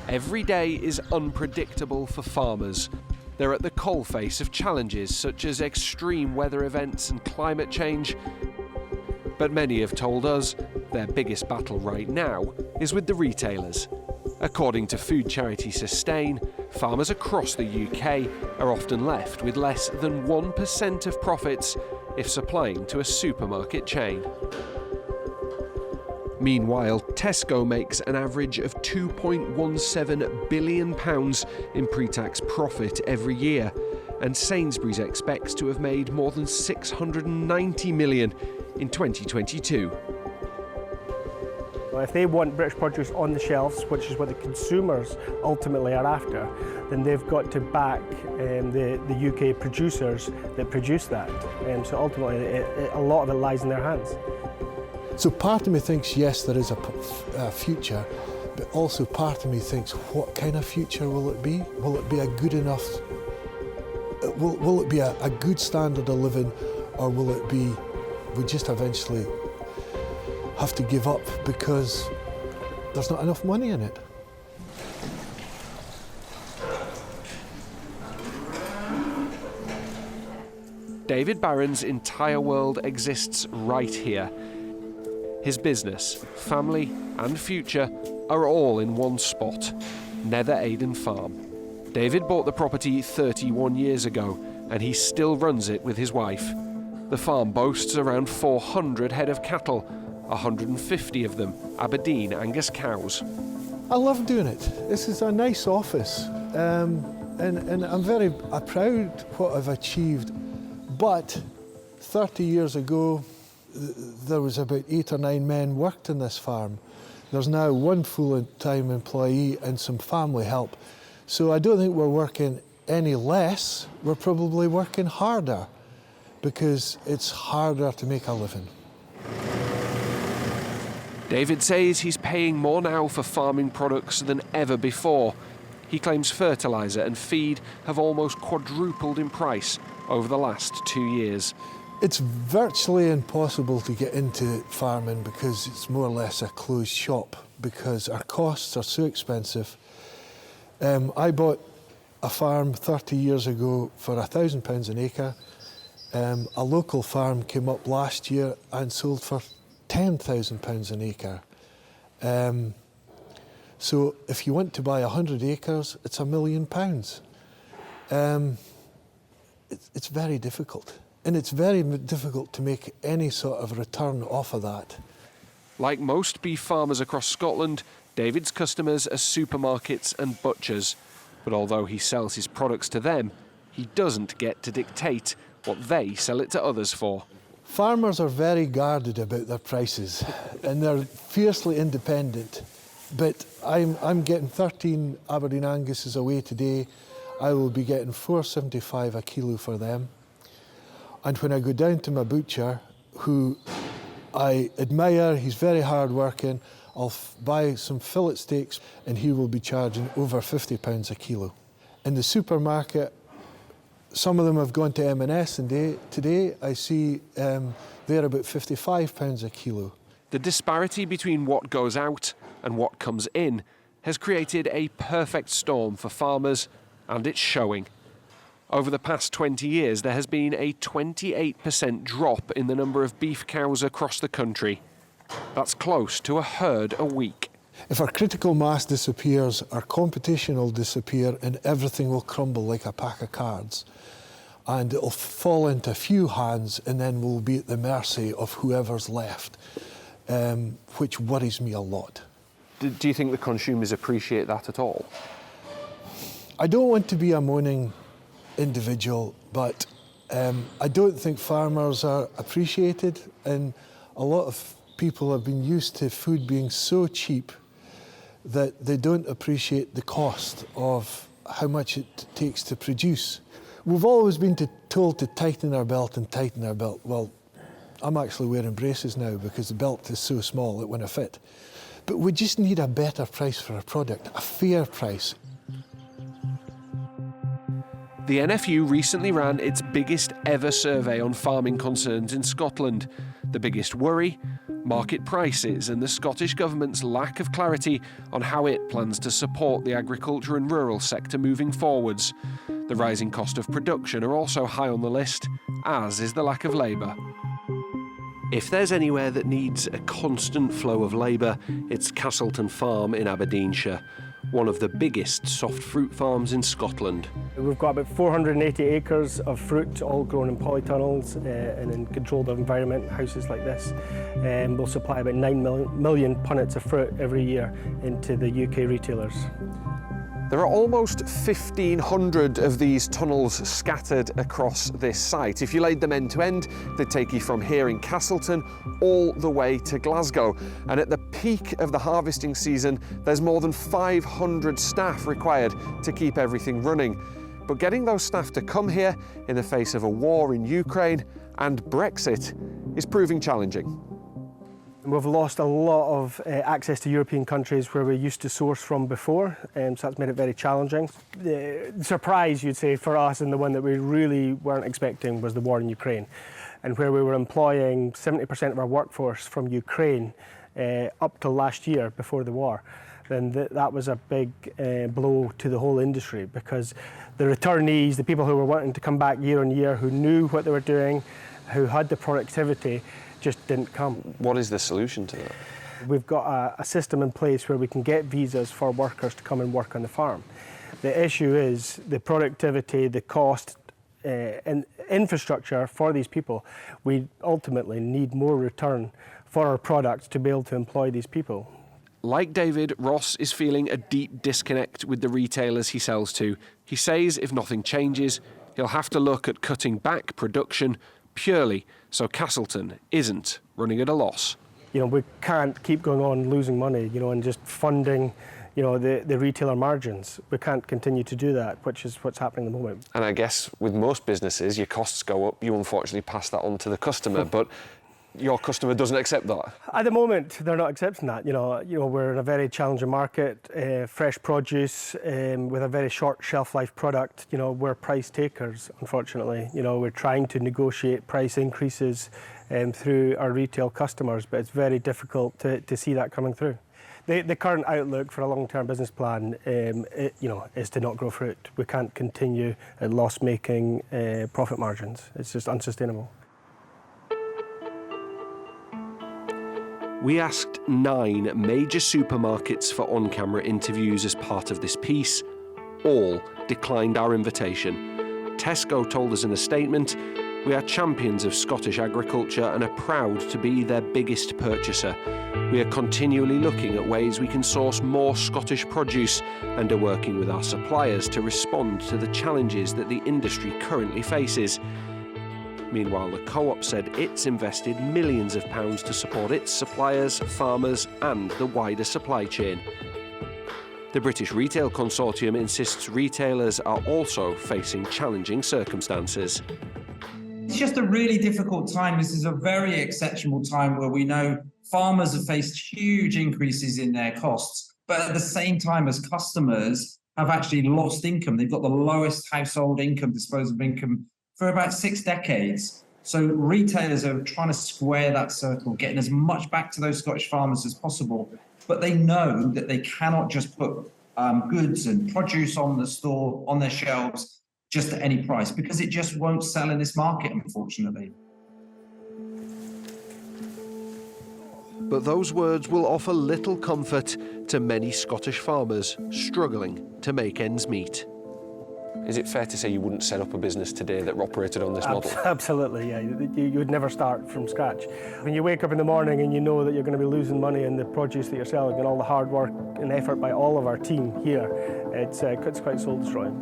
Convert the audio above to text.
Every day is unpredictable for farmers. They're at the coalface of challenges such as extreme weather events and climate change. But many have told us their biggest battle right now is with the retailers. According to food charity Sustain, farmers across the UK are often left with less than 1% of profits if supplying to a supermarket chain. Meanwhile, Tesco makes an average of £2.17 billion in pre-tax profit every year, and Sainsbury's expects to have made more than £690 million in 2022. If they want British produce on the shelves, which is what the consumers ultimately are after, then they've got to back the UK producers that produce that. So ultimately, a lot of it lies in their hands. So part of me thinks, yes, there is a future, but also part of me thinks, what kind of future will it be? Will it be a good enough, will it be a good standard of living, or will it be, we just eventually have to give up because there's not enough money in it? David Barron's entire world exists right here. His business, family and future are all in one spot, Nether Aden Farm. David bought the property 31 years ago and he still runs it with his wife. The farm boasts around 400 head of cattle, 150 of them Aberdeen Angus cows. I love doing it. This is a nice office, and I'm very proud what I've achieved. But 30 years ago, there was about 8 or 9 men worked in this farm. There's now 1 full-time employee and some family help. So I don't think we're working any less, we're probably working harder because it's harder to make a living. David says he's paying more now for farming products than ever before. He claims fertiliser and feed have almost quadrupled in price over the last 2 years. It's virtually impossible to get into farming because it's more or less a closed shop because our costs are so expensive. I bought a farm 30 years ago for £1,000 an acre. A local farm came up last year and sold for £10,000 an acre. So if you want to buy 100 acres, it's £1 million. It's very difficult. And it's very difficult to make any sort of return off of that. Like most beef farmers across Scotland, David's customers are supermarkets and butchers. But although he sells his products to them, he doesn't get to dictate what they sell it to others for. Farmers are very guarded about their prices and they're fiercely independent. But I'm getting 13 Aberdeen Angus's away today. I will be getting £4.75 a kilo for them. And when I go down to my butcher, who I admire, he's very hard working, I'll buy some fillet steaks and he will be charging over £50 a kilo. In the supermarket, some of them have gone to M&S and today I see they're about £55 a kilo. The disparity between what goes out and what comes in has created a perfect storm for farmers, and it's showing. Over the past 20 years, there has been a 28% drop in the number of beef cows across the country. That's close to a herd a week. If our critical mass disappears, our competition will disappear and everything will crumble like a pack of cards. And it'll fall into a few hands and then we'll be at the mercy of whoever's left, which worries me a lot. Do you think the consumers appreciate that at all? I don't want to be a moaning individual, but I don't think farmers are appreciated, and a lot of people have been used to food being so cheap that they don't appreciate the cost of how much it takes to produce. We've always been told to tighten our belt and tighten our belt. Well, I'm actually wearing braces now because the belt is so small it wouldn't fit. But we just need a better price for our product, a fair price. The NFU recently ran its biggest ever survey on farming concerns in Scotland. The biggest worry? market prices and the Scottish Government's lack of clarity on how it plans to support the agriculture and rural sector moving forwards. The rising cost of production are also high on the list, as is the lack of labour. If there's anywhere that needs a constant flow of labour, it's Castleton Farm in Aberdeenshire, one of the biggest soft fruit farms in Scotland. We've got about 480 acres of fruit, all grown in polytunnels and in controlled environment, houses like this. We'll supply about 9 million punnets of fruit every year into the UK retailers. There are almost 1,500 of these tunnels scattered across this site. If you laid them end to end, they'd take you from here in Castleton all the way to Glasgow. And at the peak of the harvesting season, there's more than 500 staff required to keep everything running. But getting those staff to come here in the face of a war in Ukraine and Brexit is proving challenging. We've lost a lot of access to European countries where we used to source from before, so that's made it very challenging. The surprise, you'd say, for us, and the one that we really weren't expecting, was the war in Ukraine, and where we were employing 70% of our workforce from Ukraine up till last year before the war. Then that was a big blow to the whole industry, because the returnees, the people who were wanting to come back year on year, who knew what they were doing, who had the productivity, just didn't come. What is the solution to that? We've got a system in place where we can get visas for workers to come and work on the farm. The issue is the productivity, the cost, and infrastructure for these people. We ultimately need more return for our products to be able to employ these people. Like David, Ross is feeling a deep disconnect with the retailers he sells to. He says if nothing changes, he'll have to look at cutting back production purely so Castleton isn't running at a loss. We can't keep going on losing money, and just funding, the retailer margins. We can't continue to do that, which is what's happening at the moment. And I guess with most businesses, your costs go up, you unfortunately pass that on to the customer, but your customer doesn't accept that? At the moment, they're not accepting that. We're in a very challenging market, fresh produce, with a very short shelf life product. We're price takers, unfortunately. We're trying to negotiate price increases through our retail customers, but it's very difficult to see that coming through. The current outlook for a long-term business plan, is to not grow fruit. We can't continue at loss-making profit margins. It's just unsustainable. We asked 9 major supermarkets for on-camera interviews as part of this piece. All declined our invitation. Tesco told us in a statement, "We are champions of Scottish agriculture and are proud to be their biggest purchaser. We are continually looking at ways we can source more Scottish produce and are working with our suppliers to respond to the challenges that the industry currently faces." Meanwhile, the Co-op said it's invested millions of pounds to support its suppliers, farmers and the wider supply chain. The British Retail Consortium insists retailers are also facing challenging circumstances. It's just a really difficult time. This is a very exceptional time where we know farmers have faced huge increases in their costs, but at the same time as customers have actually lost income. They've got the lowest household income, disposable income, for about 6 decades. So retailers are trying to square that circle, getting as much back to those Scottish farmers as possible. But they know that they cannot just put goods and produce on the store, on their shelves, just at any price, because it just won't sell in this market, unfortunately. But those words will offer little comfort to many Scottish farmers struggling to make ends meet. Is it fair to say you wouldn't set up a business today that operated on this model? Absolutely, yeah. You would never start from scratch. When you wake up in the morning and you know that you're going to be losing money in the produce that you're selling and all the hard work and effort by all of our team here, it's quite soul-destroying.